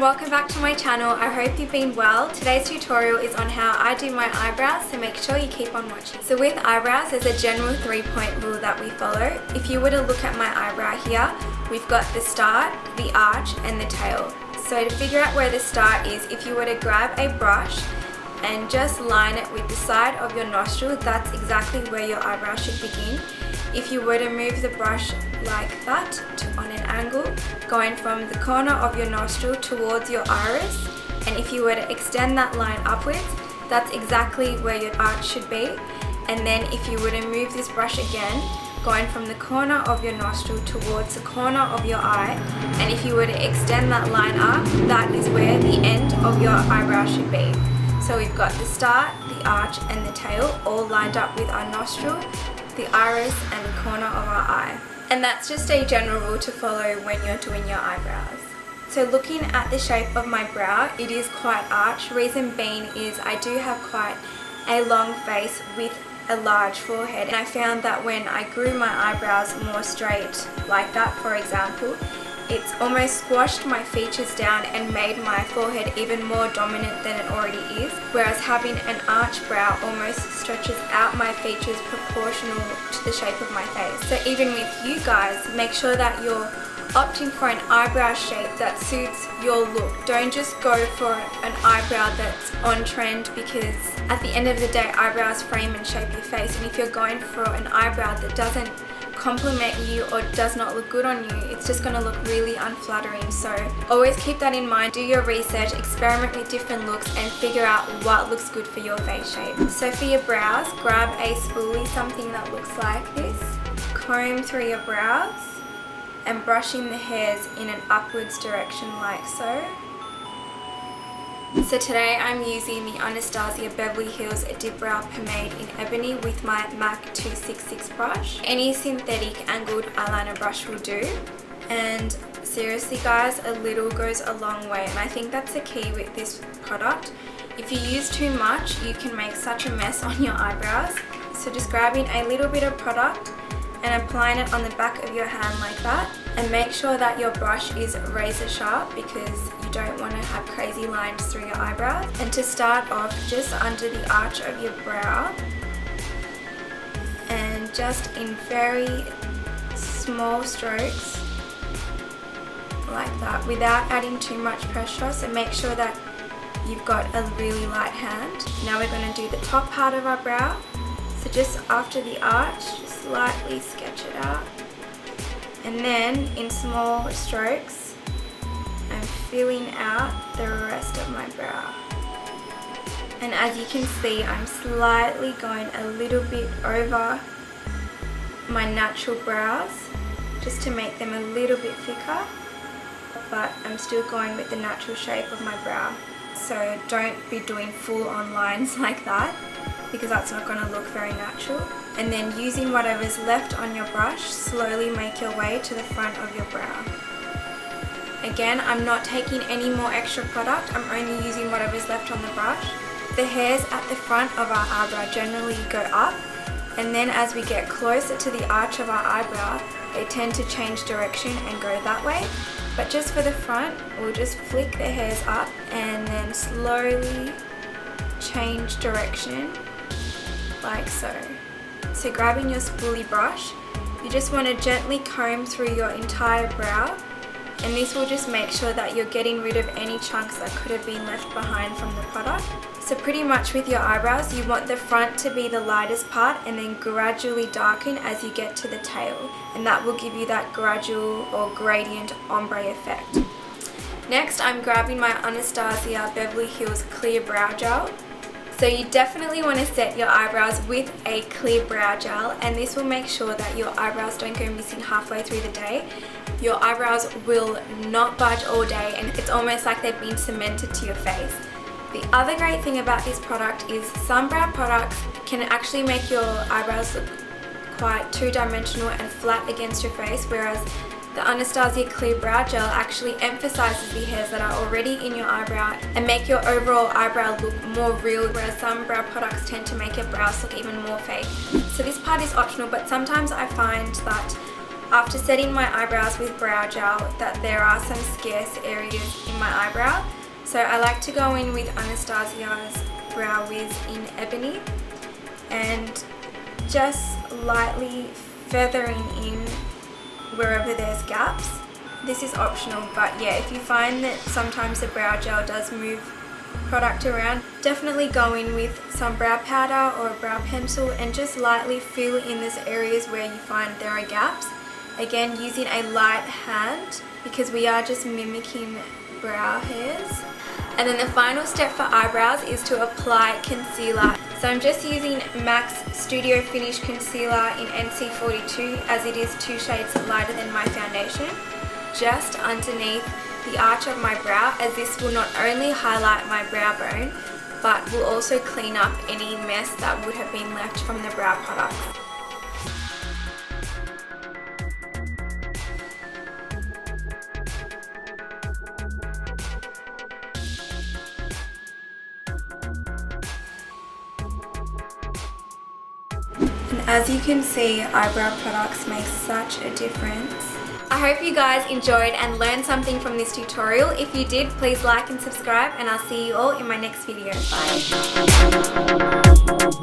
Welcome back to my channel. I hope you've been well. Today's tutorial is on how I do my eyebrows, so make sure you keep on watching. So with eyebrows, there's a general 3-point rule that we follow. If you were to look at my eyebrow here, we've got the start, the arch and the tail. So to figure out where the start is, if you were to grab a brush and just line it with the side of your nostril, that's exactly where your eyebrow should begin. If you were to move the brush like that on an angle, going from the corner of your nostril towards your iris, and if you were to extend that line upwards, that's exactly where your arch should be. And then if you were to move this brush again, going from the corner of your nostril towards the corner of your eye, and if you were to extend that line up, that is where the end of your eyebrow should be. So we've got the start, the arch and the tail all lined up with our nostril, the iris and the corner of our eye. And that's just a general rule to follow when you're doing your eyebrows. So looking at the shape of my brow, it is quite arched. Reason being is I do have quite a long face with a large forehead, and I found that when I grew my eyebrows more straight like that, for example, it's almost squashed my features down and made my forehead even more dominant than it already is, whereas having an arched brow almost stretches out my features proportional to the shape of my face. So even with you guys, make sure that you're opting for an eyebrow shape that suits your look. Don't just go for an eyebrow that's on trend, because at the end of the day, eyebrows frame and shape your face, and if you're going for an eyebrow that doesn't compliment you or does not look good on you, it's just going to look really unflattering. So always keep that in mind. Do your research, experiment with different looks and figure out what looks good for your face shape. So for your brows, grab a spoolie, something that looks like this, comb through your brows and brushing the hairs in an upwards direction like so. So today I'm using the Anastasia Beverly Hills Dipbrow Pomade in Ebony with my MAC 266 brush. Any synthetic angled eyeliner brush will do. And seriously guys, a little goes a long way, and I think that's the key with this product. If you use too much, you can make such a mess on your eyebrows. So just grabbing a little bit of product and applying it on the back of your hand like that, and make sure that your brush is razor sharp, because you don't want to have crazy lines through your eyebrows. And to start off, just under the arch of your brow, and just in very small strokes like that, without adding too much pressure. So make sure that you've got a really light hand. Now we're going to do the top part of our brow. So just after the arch, just lightly sketch it out, and then in small strokes I'm filling out the rest of my brow. And as you can see, I'm slightly going a little bit over my natural brows just to make them a little bit thicker, but I'm still going with the natural shape of my brow. So don't be doing full on lines like that, because that's not going to look very natural. And then using whatever's left on your brush, slowly make your way to the front of your brow. Again, I'm not taking any more extra product, I'm only using whatever's left on the brush. The hairs at the front of our eyebrow generally go up, and then as we get closer to the arch of our eyebrow, they tend to change direction and go that way. But just for the front, we'll just flick the hairs up and then slowly change direction like so. So grabbing your spoolie brush, you just want to gently comb through your entire brow, and this will just make sure that you're getting rid of any chunks that could have been left behind from the product. So pretty much with your eyebrows, you want the front to be the lightest part and then gradually darken as you get to the tail, and that will give you that gradual or gradient ombre effect. Next, I'm grabbing my Anastasia Beverly Hills Clear Brow Gel. So you definitely want to set your eyebrows with a clear brow gel, and this will make sure that your eyebrows don't go missing halfway through the day. Your eyebrows will not budge all day, and it's almost like they've been cemented to your face. The other great thing about this product is some brow products can actually make your eyebrows look quite two-dimensional and flat against your face, whereas The Anastasia Clear Brow Gel actually emphasizes the hairs that are already in your eyebrow and make your overall eyebrow look more real, whereas some brow products tend to make your brows look even more fake. So this part is optional, but sometimes I find that after setting my eyebrows with brow gel that there are some scarce areas in my eyebrow. So I like to go in with Anastasia's Brow Wiz in Ebony and just lightly feathering in wherever there's gaps. This is optional, but yeah, if you find that sometimes the brow gel does move product around, definitely go in with some brow powder or a brow pencil and just lightly fill in those areas where you find there are gaps. Again, using a light hand because we are just mimicking brow hairs. And then the final step for eyebrows is to apply concealer. So I'm just using MAC's Studio Finish Concealer in NC42 as it is 2 shades lighter than my foundation, just underneath the arch of my brow, as this will not only highlight my brow bone but will also clean up any mess that would have been left from the brow product. And as you can see, eyebrow products make such a difference. I hope you guys enjoyed and learned something from this tutorial. If you did, please like and subscribe, and I'll see you all in my next video. Bye.